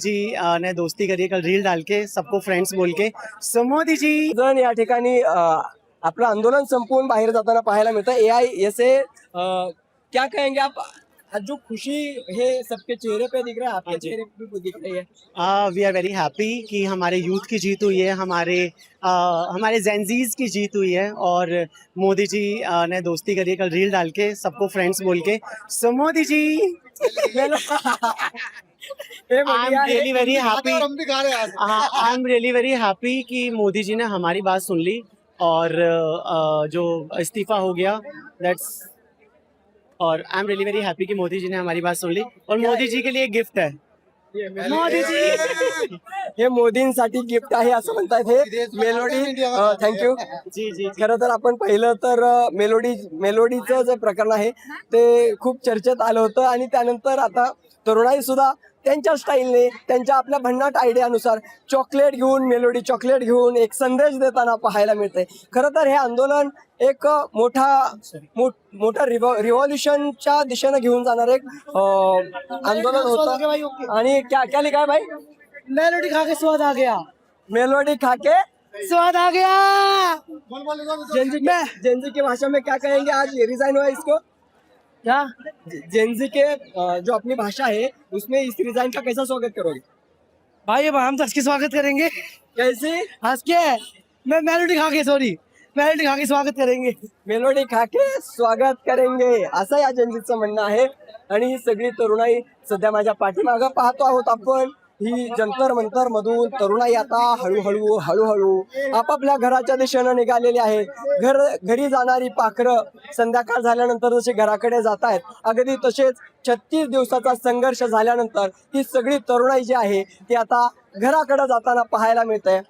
जी ने दोस्ती करी कल रील डाल के सबको फ्रेंड्स बोल के. सो मोदी जी जण या ठिकाणी आपलं आंदोलन संपवून बाहेर जाताना पाहायला मिळतं. AISA क्या कहेंगे आप? आज जो खुशी है सबके चेहरे पे दिख रहा है, आपके चेहरे पे भी दिख रही है. वी आर वेरी हैप्पी कि हमारे यूथ की जीत हुई है, हमारे जेंजीज की जीत हुई है. और मोदी जी ने दोस्ती करी कल रील डाल के सबको फ्रेंड्स बोल के. सो मोदी जी हे I am really very happy. हम भी गा रहे हैं आज. I am really very happy कि मोदी जी ने हमारी बात सुन ली और जो इस्तीफा हो गया दैट्स. और आई एम रियली वेरी हैप्पी कि मोदी जी ने हमारी बात सुन ली और मोदी जी के लिए गिफ्ट है. मोदी जी हे मोदींसाठी गिफ्ट आहे असं म्हणतात हे मेलोडी. थँक्यू. जी जी खरं तर आपण पाहिलं तर मेलोडीचं जे प्रकरण आहे ते खूप चर्चेत आलं होतं आणि त्यानंतर आता तरुणाई सुद्धा त्यांच्या स्टाईलने त्यांच्या आपल्या भन्नाट आयडियानुसार चॉकलेट घेऊन मेलोडी चॉकलेट घेऊन एक संदेश देताना पाहायला मिळते. खरं तर हे आंदोलन एक मोठा रिव्हॉल्युशनच्या दिशेने घेऊन जाणार एक आंदोलन होतं. आणि क्या लिखा है भाई? मेलोडी खा के स्वाद आ गया. मेलोडी खाके स्वाद आ गया. जेंजी की भाषा में क्या कहेंगे? आज रिजाइन हुआ इसको क्या? जेंजी के जो अपनी भाषा है उसमें इस रिजाइन का कैसा स्वागत करोगे? भाई अब हम सबके स्वागत करेंगे. कैसे? हंस के मैं मेलोडी खा के मेलोडी खा के स्वागत करेंगे. मेलोडी खाके स्वागत करेंगे असं या जेंजीचं म्हणणं आहे. आणि ही सगळी तरुणाई सध्या माझ्या पाठीमागं पाहतो आहोत आपण. ही जंतर मंतर मधून तरुणाई आता हळूहळू आपापल्या घराच्या दिशेनं निघालेली आहे. घरी जाणारी पाखरं संध्याकाळ झाल्यानंतर जसे घराकडे जात आहेत अगदी तसेच 36 दिवसाचा संघर्ष झाल्यानंतर ही सगळी तरुणाई जी आहे ती आता घराकडे जाताना पाहायला मिळते.